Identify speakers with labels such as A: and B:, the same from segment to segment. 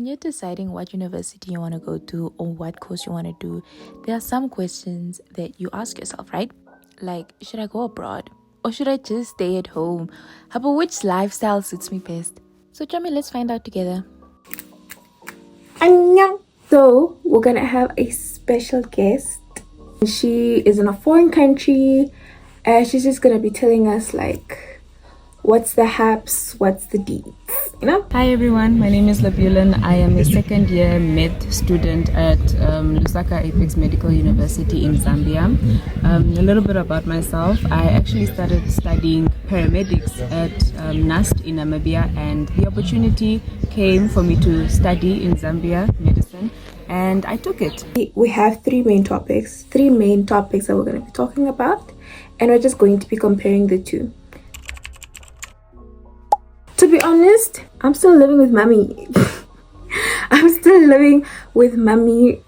A: When you're deciding what university you want to go to or what course you want to do, there are some questions that you ask yourself, right? Like, should I go abroad? Or should I just stay at home? How about which lifestyle suits me best? So, Jami, let's find out together.
B: Annyeong. So, we're gonna have a special guest. She is in a foreign country. She's just gonna be telling us, like, what's the haps, what's the deeds, you know?
C: Hi everyone, my name is Labulan. I am a second year med student at Lusaka Apex Medical University in Zambia. A little bit about myself. I actually started studying paramedics at NAST in Namibia, and the opportunity came for me to study in Zambia medicine, and I took it.
B: We have three main topics that we're going to be talking about, and we're just going to be comparing the two. To be honest, I'm still living with mommy.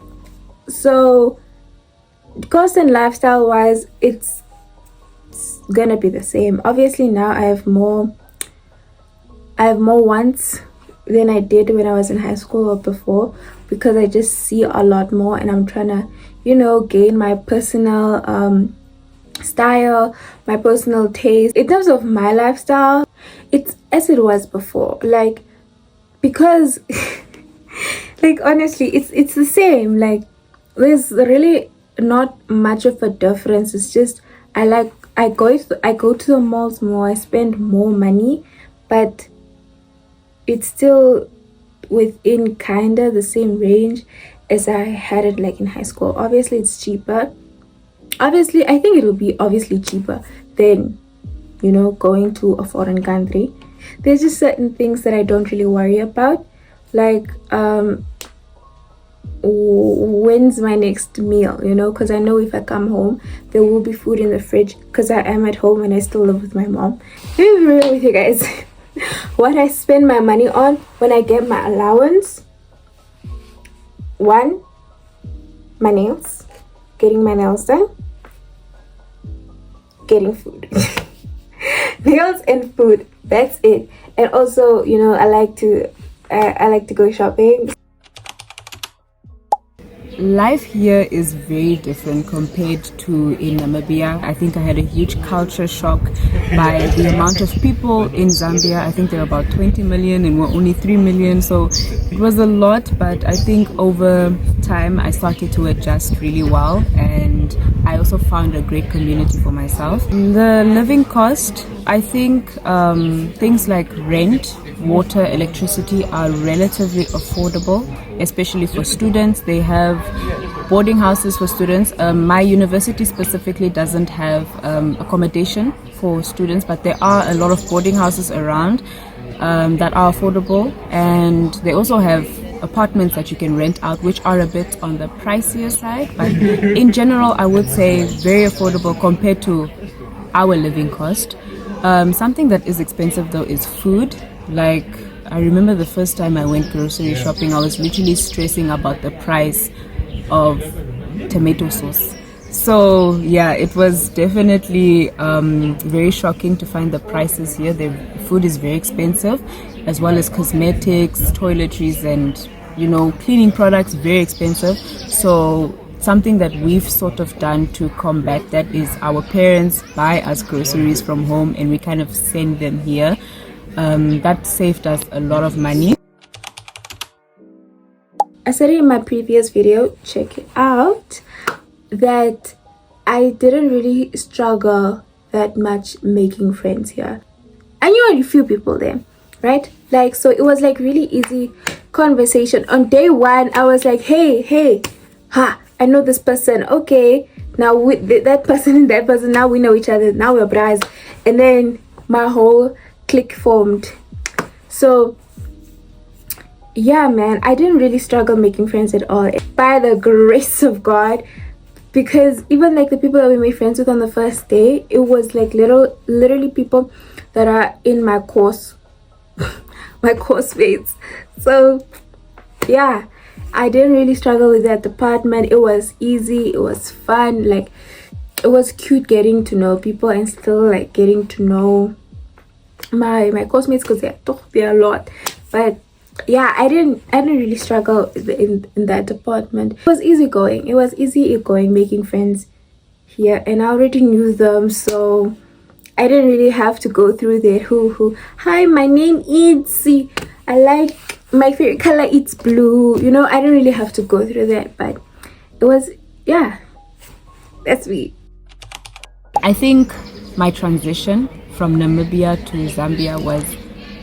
B: So cost and lifestyle wise, it's gonna be the same. Obviously now I have more wants than I did when I was in high school or before, because I just see a lot more, and I'm trying to, gain my personal style, my personal taste. In terms of my lifestyle, it's as it was before, like, because like, honestly, it's the same. Like, there's really not much of a difference. It's just I go to the malls more, I spend more money, but it's still within kinda the same range as I had it like in high school. Obviously it's cheaper. Obviously I think it will be obviously cheaper than going to a foreign country. There's just certain things that I don't really worry about, like when's my next meal, because I know if I come home there will be food in the fridge, because I am at home and I still live with my mom. Let me be real with you guys. What I spend my money on when I get my allowance: one, my nails, getting my nails done, getting food. Nails and food, that's it. And also, I like to go shopping.
C: Life here is very different compared to in Namibia. I think I had a huge culture shock by the amount of people in Zambia. I think there are about 20 million and we're only 3 million, so it was a lot, but I think over time I started to adjust really well, and I also found a great community for myself. The living cost, I think things like rent, water, electricity are relatively affordable, especially for students. They have boarding houses for students. My university specifically doesn't have accommodation for students, but there are a lot of boarding houses around that are affordable, and they also have apartments that you can rent out, which are a bit on the pricier side, but in general I would say very affordable compared to our living cost. Something that is expensive though is food. Like, I remember the first time I went grocery shopping, I was literally stressing about the price of tomato sauce. So yeah, it was definitely very shocking to find the prices here. The food is very expensive, as well as cosmetics, toiletries, and cleaning products, very expensive. So something that we've sort of done to combat that is our parents buy us groceries from home and we kind of send them here. That saved us a lot of money.
B: I said it in my previous video, check it out, that I didn't really struggle that much making friends here. I knew a few people there, right? Like, so it was like really easy conversation. On day one, I was like, hey, I know this person. Okay, now with that person and that person, now we know each other. Now we're bros. And then my whole clique formed. So yeah, man, I didn't really struggle making friends at all, by the grace of God, because even like the people that we made friends with on the first day, it was like literally people that are in my course, my course mates. So yeah, I didn't really struggle with that department. It was easy, it was fun, like it was cute getting to know people and still like getting to know my course mates, because they're a lot. But yeah, I didn't really struggle in that department. It was easygoing. It was easygoing making friends here, and I already knew them, so I didn't really have to go through the who. Hi, my name is. I like my favorite color. It's blue. You know, I didn't really have to go through that, but it was, yeah. That's me.
C: I think my transition from Namibia to Zambia was,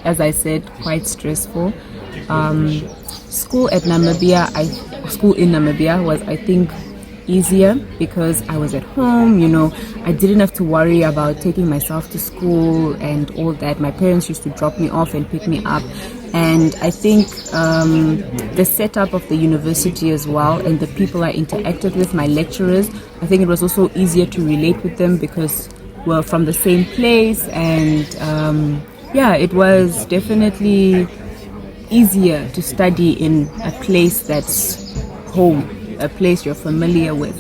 C: as I said, quite stressful. School in Namibia was, I think, easier because I was at home. I didn't have to worry about taking myself to school and all that. My parents used to drop me off and pick me up. And I think the setup of the university as well, and the people I interacted with, my lecturers, I think it was also easier to relate with them because we're from the same place. And it was definitely easier to study in a place that's home, a place you're familiar with.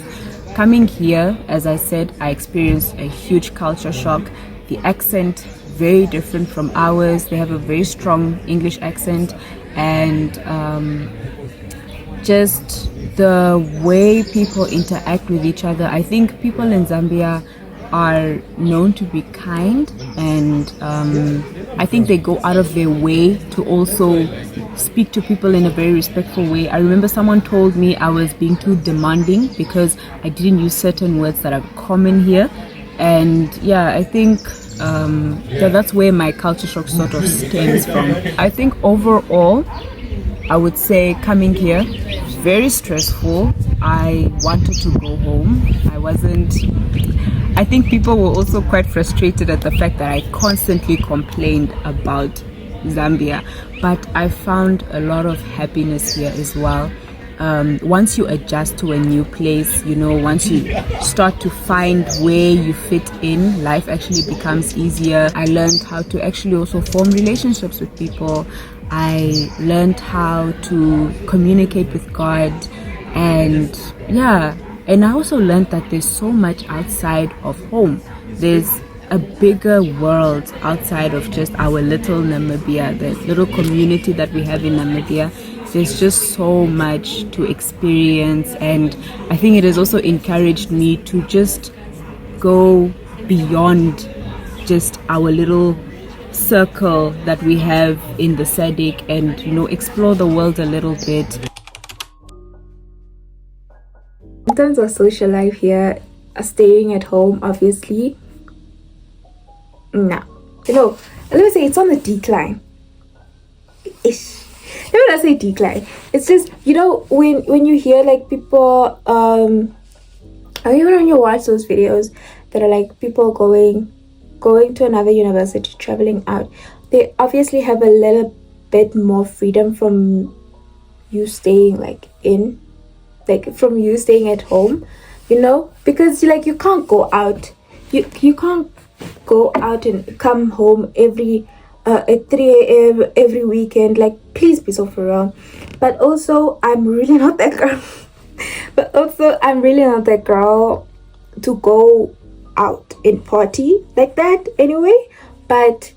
C: Coming here, as I said, I experienced a huge culture shock. The accent, very different from ours. They have a very strong English accent, and just the way people interact with each other. I think people in Zambia are known to be kind, and I think they go out of their way to also speak to people in a very respectful way. I remember someone told me I was being too demanding because I didn't use certain words that are common here. And I think that's where my culture shock sort of stems from. I think overall, I would say coming here, very stressful. I wanted to go home. I think people were also quite frustrated at the fact that I constantly complained about Zambia, but I found a lot of happiness here as well. Once you adjust to a new place, once you start to find where you fit in, life actually becomes easier. I learned how to actually also form relationships with people. I learned how to communicate with God, and I also learned that there's so much outside of home. There's a bigger world outside of just our little Namibia, the little community that we have in Namibia. There's just so much to experience, and I think it has also encouraged me to just go beyond just our little circle that we have in the SADC and explore the world a little bit.
B: In terms of social life here, staying at home, obviously, no. Let me say it's on the decline. Ish. Let me not say decline. It's just, when you hear like people, or even when you watch those videos that are like people going to another university, traveling out, they obviously have a little bit more freedom from you staying from you staying at home, because you can't go out. You can't go out and come home at 3 a.m. every weekend. Please be so for real. But also, I'm really not that girl to go out and party like that anyway. But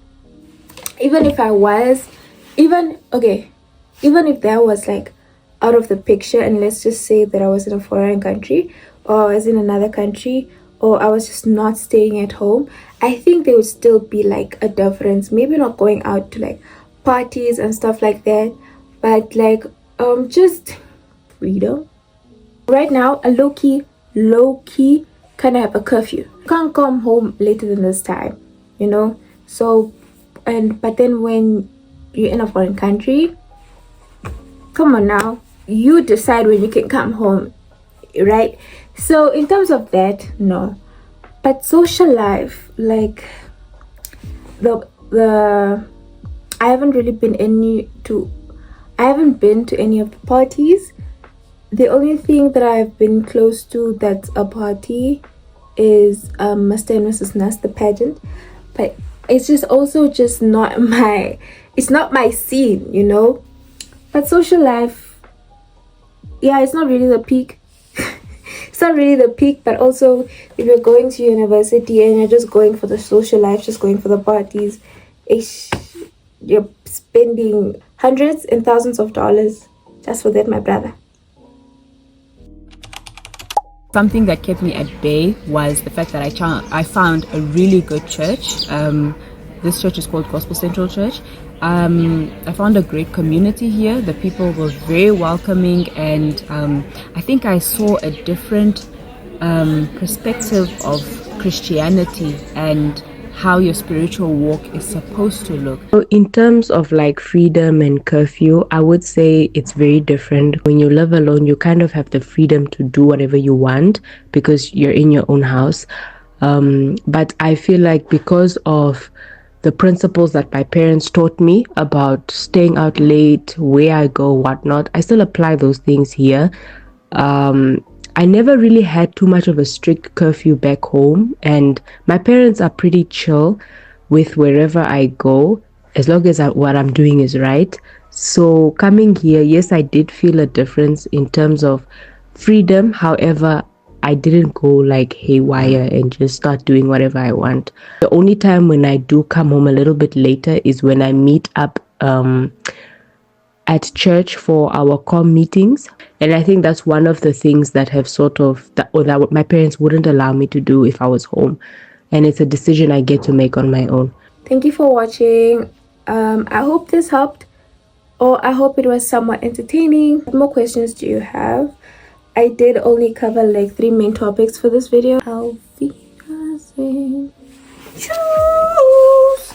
B: even if I was, even if that was out of the picture, and let's just say that I was in a foreign country, or I was in another country, or I was just not staying at home, I think there would still be a difference. Maybe not going out to parties and stuff like that, but just freedom. Right now, a low key kind of have a curfew. You can't come home later than this time, So, but then when you're in a foreign country, come on now, you decide when you can come home, right? So in terms of that, no. But social life, I haven't been to any of the parties. The only thing that I've been close to that's a party is Mr. and Mrs. Nas, the pageant. But it's just also just not my scene, But social life, it's not really the peak. It's not really the peak, but also if you're going to university and you're just going for the social life, just going for the parties, you're spending hundreds and thousands of dollars just for that, my brother.
C: Something that kept me at bay was the fact that I found a really good church. This church is called Gospel Central Church. I found a great community here. The people were very welcoming, and I think I saw a different perspective of Christianity and how your spiritual walk is supposed to look.
D: So in terms of like freedom and curfew, I would say it's very different. When you live alone, you kind of have the freedom to do whatever you want because you're in your own house. But I feel like because of the principles that my parents taught me about staying out late, where I go, whatnot, I still apply those things here. I never really had too much of a strict curfew back home, and my parents are pretty chill with wherever I go, as long as what I'm doing is right. So coming here, yes, I did feel a difference in terms of freedom. However, I didn't go like haywire and just start doing whatever I want. The only time when I do come home a little bit later is when I meet up at church for our comm meetings. And I think that's one of the things that have that my parents wouldn't allow me to do if I was home. And it's a decision I get to make on my own.
B: Thank you for watching. I hope this helped, or I hope it was somewhat entertaining. What more questions do you have? I did only cover like 3 main topics for this video. I'll be Choose.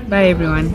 C: Bye everyone.